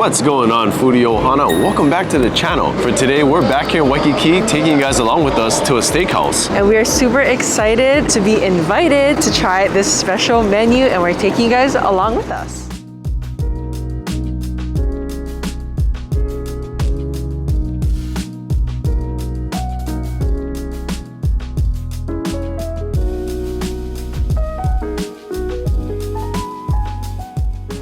What's going on, Foodie Ohana? Welcome back to the channel. For today, we're back here in Waikiki, taking you guys along with us to a steakhouse. And we are super excited to be invited to try this special menu, and we're taking you guys along with us.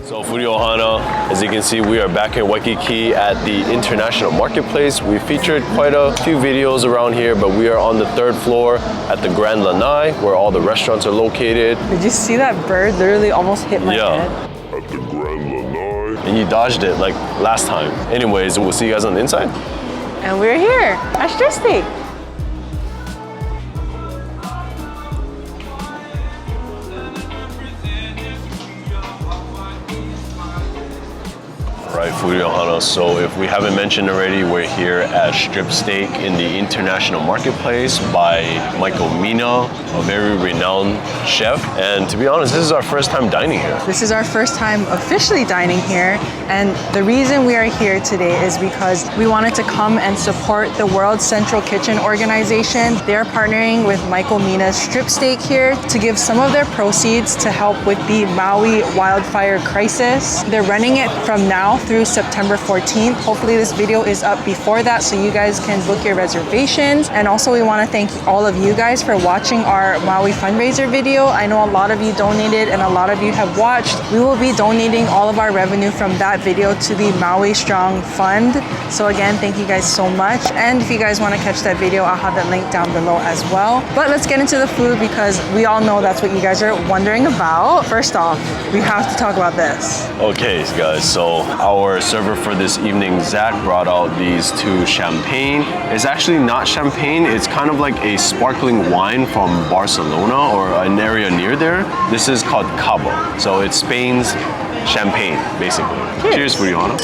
So Foodie Ohana, as you can see, we are back in Waikiki at the International Marketplace. We featured quite a few videos around here, but we are on the 3rd floor at the Grand Lanai, where all the restaurants are located. Did you see that bird literally almost hit my head? At the Grand Lanai. And you dodged it like last time. Anyways, we'll see you guys on the inside. And we're here at Stripsteak. Right, Foodie Ohana. So if we haven't mentioned already, we're here at Stripsteak in the International Marketplace by Mina, a very renowned chef. And to be honest, this is our first time dining here. This is our first time officially dining here. And the reason we are here today is because we wanted to come and support the World Central Kitchen Organization. They're partnering with Mina's Stripsteak here to give some of their proceeds to help with the Maui wildfire crisis. They're running it from now through September 14th. Hopefully this video is up before that so you guys can book your reservations. And also we want to thank all of you guys for watching our Maui Fundraiser video. I know a lot of you donated and a lot of you have watched. We will be donating all of our revenue from that video to the Maui Strong Fund. So again, thank you guys so much. And if you guys want to catch that video, I'll have that link down below as well. But let's get into the food because we all know that's what you guys are wondering about. First off, we have to talk about this. Okay, guys, so our server for this evening, Zach, brought out these 2 champagne. It's actually not champagne, it's kind of like a sparkling wine from Barcelona or an area near there. This is called Cabo. So it's Spain's champagne, basically. Cheers, Foodie Ohana.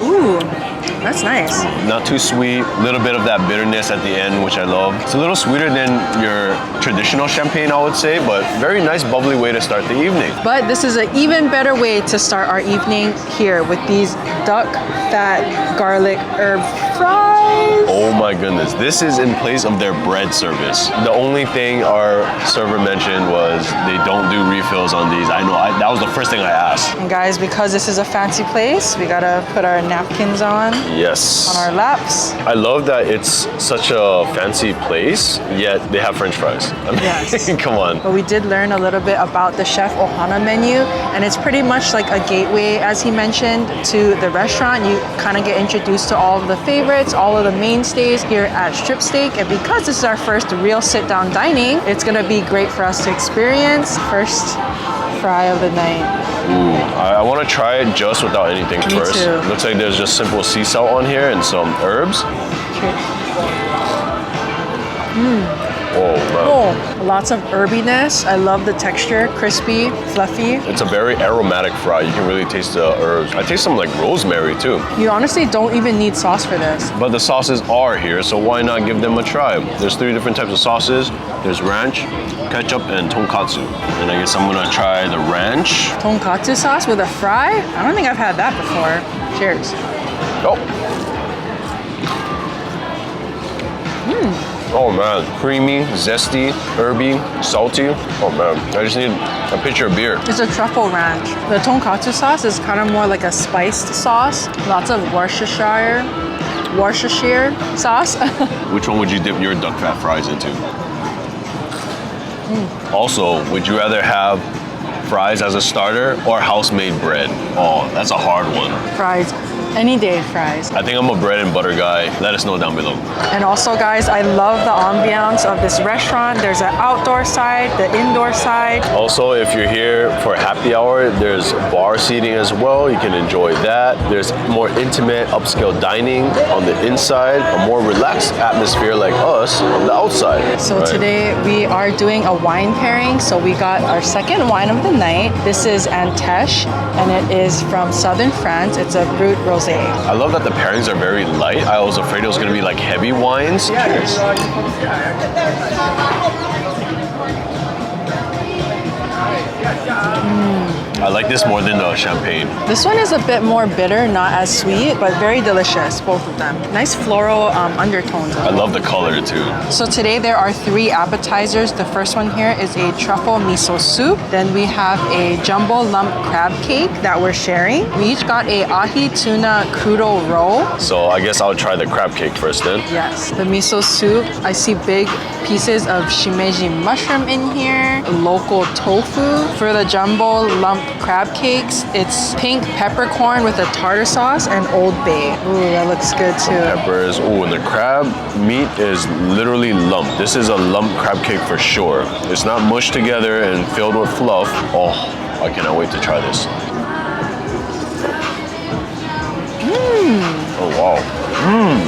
Ooh, that's nice. Not too sweet, a little bit of that bitterness at the end, which I love. It's a little sweeter than your traditional champagne, I would say, but very nice bubbly way to start the evening. But this is an even better way to start our evening here with these duck fat garlic herb fries. Oh my goodness, this is in place of their bread service. The only thing our server mentioned was they don't do refills on these. I know, that was the first thing I asked. And guys, because this is a fancy place, we gotta put our napkins on. Yes. On our laps. I love that it's such a fancy place, yet they have French fries. I mean, yes. Come on. But we did learn a little bit about the Chef Ohana menu, and it's pretty much like a gateway, as he mentioned, to the restaurant. You kind of get introduced to all of the favorites, all of the mainstays here at Stripsteak. And because this is our first real sit-down dining, it's gonna be great for us to experience. First fry of the night. Ooh, I want to try it just without anything first. Me too. Looks like there's just simple sea salt on here and some herbs. Oh, man. Oh, lots of herbiness. I love the texture, crispy, fluffy. It's a very aromatic fry. You can really taste the herbs. I taste some like rosemary too. You honestly don't even need sauce for this. But the sauces are here, so why not give them a try? There's 3 different types of sauces. There's ranch, ketchup, and tonkatsu. And I guess I'm gonna try the ranch. Tonkatsu sauce with a fry? I don't think I've had that before. Cheers. Oh. Oh man, creamy, zesty, herby, salty. Oh man, I just need a pitcher of beer. It's a truffle ranch. The tonkatsu sauce is kind of more like a spiced sauce. Lots of Worcestershire sauce. Which one would you dip your duck fat fries into? Also, would you rather have fries as a starter or house-made bread? Oh, that's a hard one. Fries. Any day fries. I think I'm a bread and butter guy. Let us know down below. And also guys, I love the ambiance of this restaurant. There's an outdoor side, the indoor side. Also, if you're here for happy hour, there's bar seating as well. You can enjoy that. There's more intimate upscale dining on the inside, a more relaxed atmosphere like us on the outside. So today we are doing a wine pairing. So we got our second wine of the night. This is Antèche, and it is from southern France. It's a Brut Rosé. I love that the pairings are very light. I was afraid it was gonna be like heavy wines. Cheers. like this more than the champagne. This one is a bit more bitter, not as sweet, but very delicious, both of them. Nice floral undertones. I love the color too. So today there are 3 appetizers. The first one here is a truffle miso soup. Then we have a jumbo lump crab cake that we're sharing. We each got a ahi tuna kudle roll. So I guess I'll try the crab cake first then. Yes, the miso soup. I see big pieces of shimeji mushroom in here, local tofu. For the jumbo lump crab cakes, it's pink peppercorn with a tartar sauce and Old Bay. Ooh, that looks good too. Peppers. Ooh, and the crab meat is literally lumped. This is a lump crab cake for sure. It's not mushed together and filled with fluff. Oh, I cannot wait to try this. Oh, wow.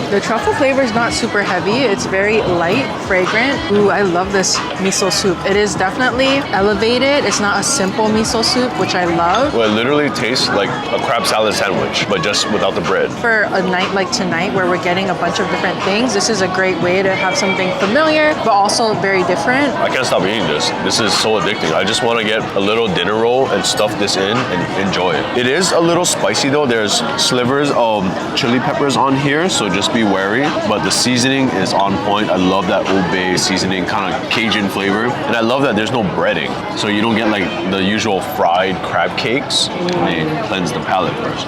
The truffle flavor is not super heavy. It's very light, fragrant. Ooh, I love this miso soup. It is definitely elevated. It's not a simple miso soup, which I love. Well, it literally tastes like a crab salad sandwich, but just without the bread. For a night like tonight where we're getting a bunch of different things, this is a great way to have something familiar, but also very different. I can't stop eating this. This is so addicting. I just want to get a little dinner roll and stuff this in and enjoy it. It is a little spicy though. There's slivers of chili peppers on here, so just be wary, but the seasoning is on point. I love that Old Bay seasoning, kind of Cajun flavor, and I love that there's no breading, so you don't get like the usual fried crab cakes. They cleanse the palate first.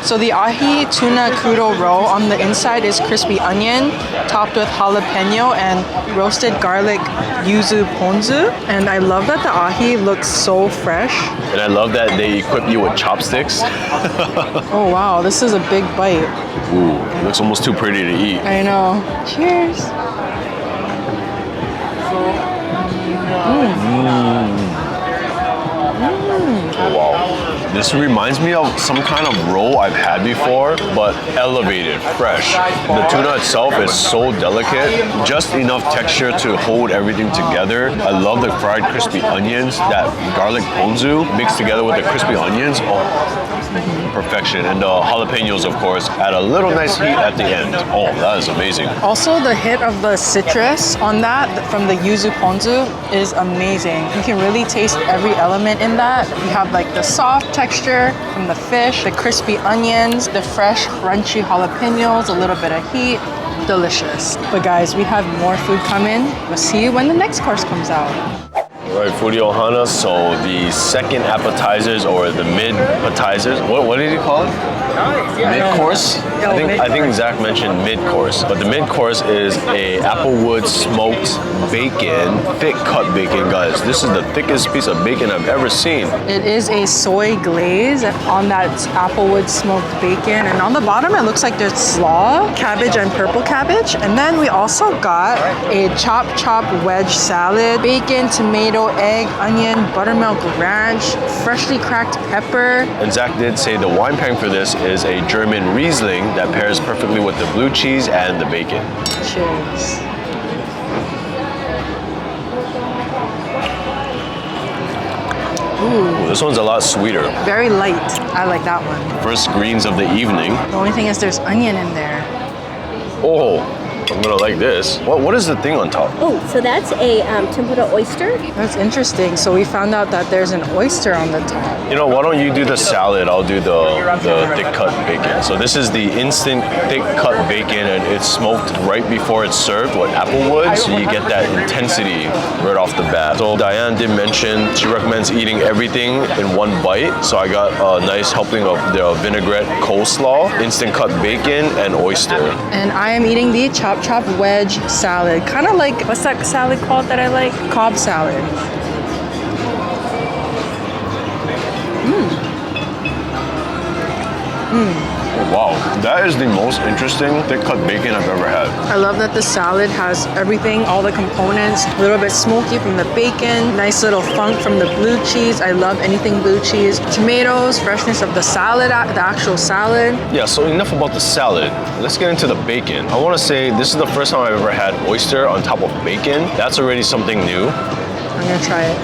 So the ahi tuna kudle roll, on the inside is crispy onion, topped with jalapeno and roasted garlic yuzu ponzu. And I love that the ahi looks so fresh. And I love that they equip you with chopsticks. Oh wow, this is a big bite. Ooh, it looks almost too pretty to eat. I know. Cheers. Oh, wow. This reminds me of some kind of roll I've had before, but elevated, fresh. The tuna itself is so delicate, just enough texture to hold everything together. I love the fried crispy onions, that garlic ponzu mixed together with the crispy onions. Oh, perfection. And the jalapenos, of course, add a little nice heat at the end. Oh, that is amazing. Also, the hit of the citrus on that from the yuzu ponzu is amazing. You can really taste every element in that. You have like the soft texture from the fish, the crispy onions, the fresh crunchy jalapenos, a little bit of heat. Delicious. But guys, we have more food coming. We'll see you when the next course comes out. All right, Foodie Ohana. So the second appetizers or the mid-appetizers, what did you call it? Mid-course? I think Zach mentioned mid-course, but the mid-course is a applewood smoked bacon, thick cut bacon, guys. This is the thickest piece of bacon I've ever seen. It is a soy glaze on that applewood smoked bacon, and on the bottom it looks like there's slaw, cabbage and purple cabbage, and then we also got a chop wedge salad, bacon, tomato, egg, onion, buttermilk ranch, freshly cracked pepper. And Zach did say the wine pairing for this is a German Riesling that pairs perfectly with the blue cheese and the bacon. Cheers. Ooh. This one's a lot sweeter. Very light. I like that one. First greens of the evening. The only thing is there's onion in there. Oh, I'm gonna like this. What is the thing on top? Oh, so that's a tempura oyster. That's interesting. So we found out that there's an oyster on the top. You know, why don't you do the salad? I'll do the thick cut bacon. So this is the instant thick cut bacon, and it's smoked right before it's served with applewood, so you get that intensity right off the bat. So Diane did mention she recommends eating everything in one bite. So I got a nice helping of the vinaigrette coleslaw, instant cut bacon, and oyster. And I am eating the chop wedge salad. Kind of like, what's that salad called that I like? Cobb salad. Wow, that is the most interesting thick cut bacon I've ever had. I love that the salad has everything, all the components, a little bit smoky from the bacon, nice little funk from the blue cheese. I love anything blue cheese. Tomatoes, freshness of the salad, the actual salad. Yeah, so enough about the salad. Let's get into the bacon. I want to say this is the first time I've ever had oyster on top of bacon. That's already something new. I'm gonna try it.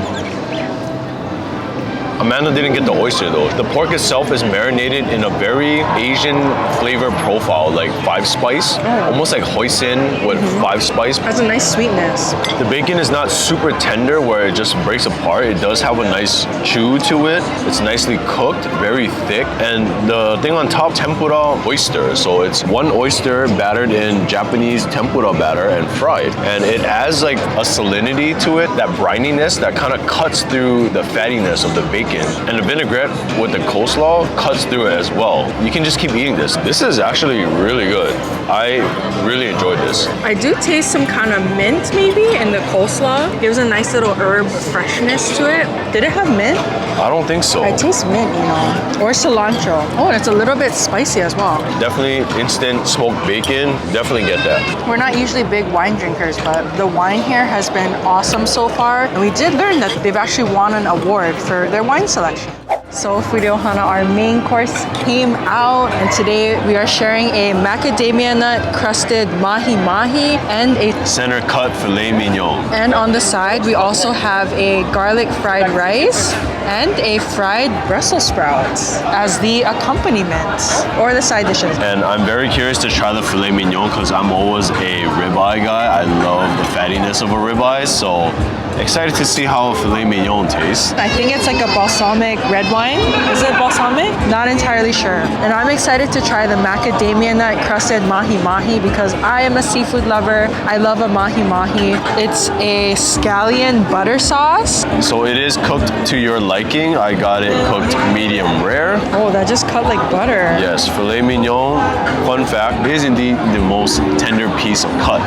Amanda didn't get the oyster though. The pork itself is marinated in a very Asian flavor profile, like 5-spice, almost like hoisin with 5-spice. Has a nice sweetness. The bacon is not super tender where it just breaks apart. It does have a nice chew to it. It's nicely cooked, very thick. And the thing on top, tempura oyster. So it's one oyster battered in Japanese tempura batter and fried. And it adds like a salinity to it, that brininess that kind of cuts through the fattiness of the bacon. And the vinaigrette with the coleslaw cuts through it as well. You can just keep eating this. This is actually really good. I really enjoyed this. I do taste some kind of mint maybe in the coleslaw. Gives a nice little herb freshness to it. Did it have mint? I don't think so. I taste mint, you know, or cilantro. Oh, and it's a little bit spicy as well. Definitely instant smoked bacon. Definitely get that. We're not usually big wine drinkers, but the wine here has been awesome so far. And we did learn that they've actually won an award for their wine selection. So Fudeohana, our main course came out, and today we are sharing a macadamia nut crusted mahi mahi and a Center cut filet mignon. and on the side we also have a garlic fried rice and a fried Brussels sprouts as the accompaniment or the side dishes. And I'm very curious to try the filet mignon because I'm always a ribeye guy. I love the fattiness of a ribeye, so excited to see how a filet mignon tastes. I think it's like a balsamic red wine. Is it balsamic? Not entirely sure. And I'm excited to try the macadamia nut crusted mahi mahi because I am a seafood lover. I love a mahi mahi. It's a scallion butter sauce. So it is cooked to your liking. I got it cooked medium rare. Oh, that just cut like butter. Yes, filet mignon, fun fact, is indeed the most tender piece of cut.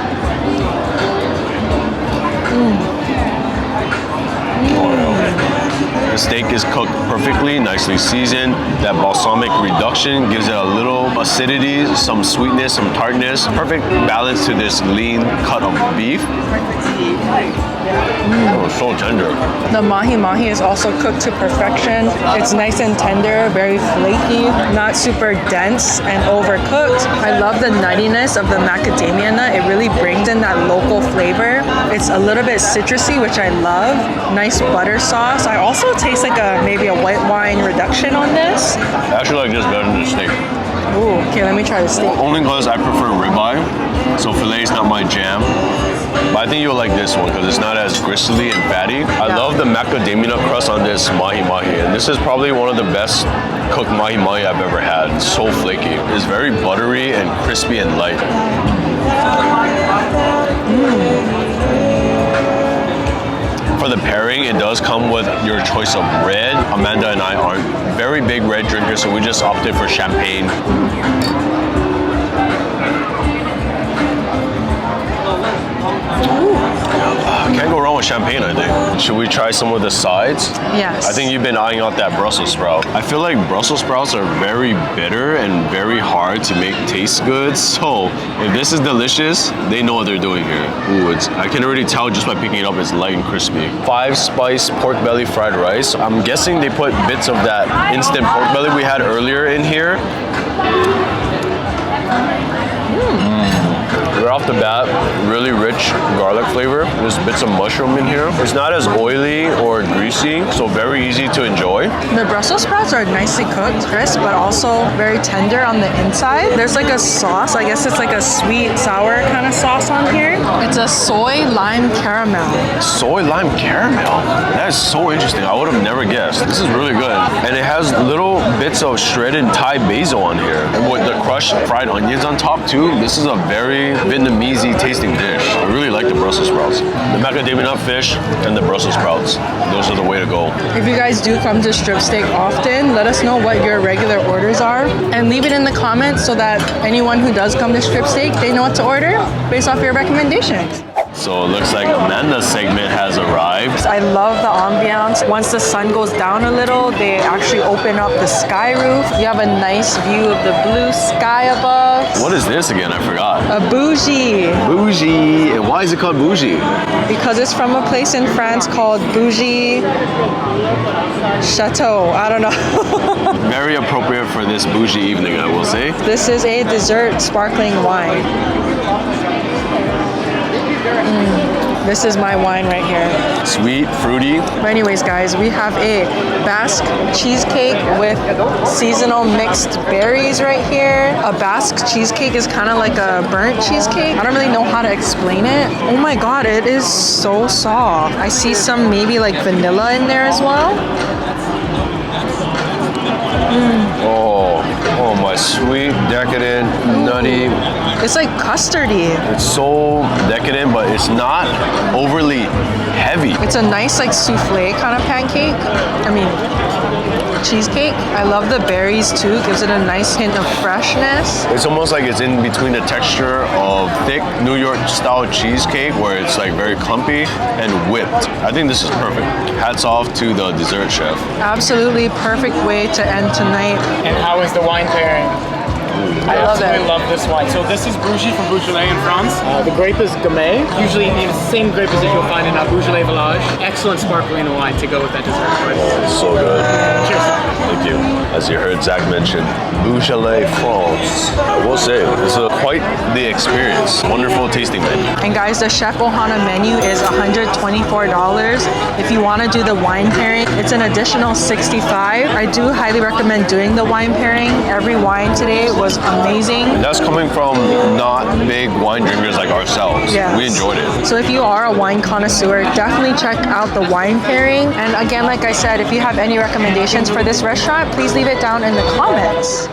The steak is cooked perfectly, nicely seasoned. That balsamic reduction gives it a little acidity, some sweetness, some tartness. Perfect balance to this lean cut of beef. Oh, so tender. The mahi mahi is also cooked to perfection. It's nice and tender, very flaky, not super dense and overcooked. I love the nuttiness of the macadamia nut. It really brings in that local flavor. It's a little bit citrusy, which I love. Nice butter sauce. I also taste like maybe a white wine reduction on this. I actually like this better than the steak. Ooh, okay, let me try the steak. Only because I prefer ribeye, so filet is not my jam. But I think you'll like this one because it's not as gristly and fatty. I love the macadamia nut crust on this mahi mahi, and this is probably one of the best cooked mahi mahi I've ever had. It's so flaky. It's very buttery and crispy and light. For the pairing, it does come with your choice of red. Amanda and I aren't very big red drinkers, so we just opted for champagne. Can't go wrong with champagne, I think. Should we try some of the sides? Yes. I think you've been eyeing out that Brussels sprout. I feel like Brussels sprouts are very bitter and very hard to make taste good. So if this is delicious, they know what they're doing here. Ooh, I can already tell just by picking it up, it's light and crispy. 5-spice pork belly fried rice. I'm guessing they put bits of that instant pork belly we had earlier in here. Right off the bat, really rich garlic flavor. There's bits of mushroom in here. It's not as oily or greasy, so very easy to enjoy. The Brussels sprouts are nicely cooked, crisp, but also very tender on the inside. There's like a sauce. I guess it's like a sweet, sour kind of sauce on here. It's a soy lime caramel. Soy lime caramel? That is so interesting. I would have never guessed. This is really good. And it has little bits of shredded Thai basil on here. And with the crushed fried onions on top too, this is a very Vietnamese-y tasting dish. I really like the Brussels sprouts. The macadamia nut fish and the Brussels sprouts. Those are the way to go. If you guys do come to Stripsteak often, let us know what your regular orders are and leave it in the comments so that anyone who does come to Stripsteak, they know what to order based off your recommendations. So it looks like Amanda's segment has arrived. I love the ambiance. Once the sun goes down a little, they actually open up the sky roof. You have a nice view of the blue sky above. What is this again? I forgot. A bougie. Bougie. And why is it called bougie? Because it's from a place in France called Bougie Chateau. I don't know. Very appropriate for this bougie evening, I will say. This is a dessert sparkling wine. This is my wine right here. Sweet, fruity. But anyways, guys, we have a Basque cheesecake with seasonal mixed berries right here. A Basque cheesecake is kind of like a burnt cheesecake. I don't really know how to explain it. Oh my god, it is so soft. I see some maybe like vanilla in there as well. Oh, my sweet, decadent, nutty. It's like custardy. It's so decadent, but it's not overly heavy. It's a nice like souffle kind of pancake. I mean, cheesecake. I love the berries too. Gives it a nice hint of freshness. It's almost like it's in between the texture of thick New York style cheesecake where it's like very clumpy and whipped. I think this is perfect. Hats off to the dessert chef. Absolutely perfect way to end tonight. And how is the wine pairing? I love it. I love this wine. So this is Bruges from Beaujolais in France. The grape is Gamay. Usually the same grape as you'll find in a Beaujolais Village. Excellent sparkling wine to go with that dessert. It's so good. Cheers. Thank you. As you heard Zach mention, Beaujolais France. I will say, it's quite the experience. Wonderful tasting menu. And guys, the Chef Ohana menu is $124. If you want to do the wine pairing, it's an additional $65. I do highly recommend doing the wine pairing. Every wine today was amazing. That's coming from not big wine drinkers like ourselves. Yes. We enjoyed it. So if you are a wine connoisseur, definitely check out the wine pairing. And again, like I said, if you have any recommendations for this restaurant, please leave it down in the comments.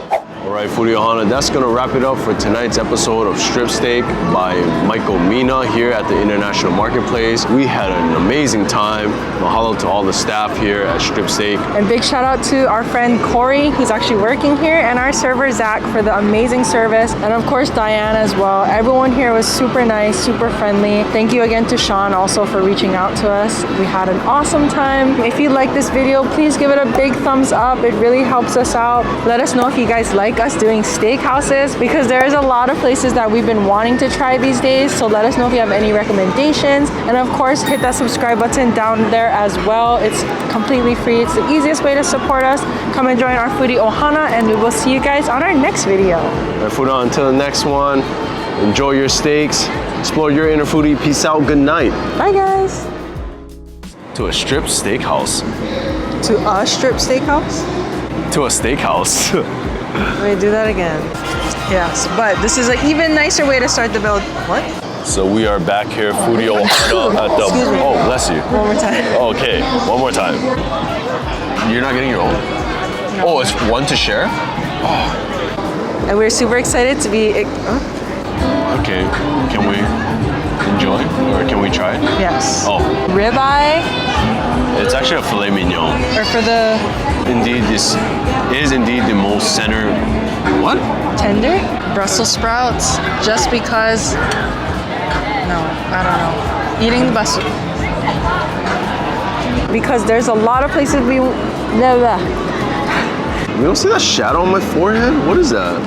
All right, Foodie Ohana, that's gonna wrap it up for tonight's episode of Stripsteak by Michael Mina here at the International Marketplace. We had an amazing time. Mahalo to all the staff here at Stripsteak. And big shout out to our friend Corey, who's actually working here, and our server Zach for the amazing service. And of course, Diana as well. Everyone here was super nice, super friendly. Thank you again to Sean also for reaching out to us. We had an awesome time. If you like this video, please give it a big thumbs up. It really helps us out. Let us know if you guys like us doing steakhouses, because there's a lot of places that we've been wanting to try these days. So let us know if you have any recommendations. And of course, hit that subscribe button down there as well. It's completely free. It's the easiest way to support us. Come and join our Foodie Ohana, and we will see you guys on our next video. All right, Foodie, until the next one, enjoy your steaks, explore your inner foodie. Peace out, good night. Bye guys. To a strip steakhouse. To a strip steakhouse? To a steakhouse. Wait, do that again. Yes, but this is an even nicer way to start the build. What? So we are back here, Foodie Ohana at the... Excuse me. Oh, bless you. One more time. Okay, one more time. You're not getting your own? No. Oh, it's one to share? And we're super excited to be... Okay, can we enjoy? Or can we try it? Yes. Oh, Ribeye, it's actually a filet mignon. or for the Indeed, this is indeed the most center... What? tender? Brussels sprouts, just because... No, I don't know. Eating the best... Because there's a lot of places we... You don't see that shadow on my forehead? What is that?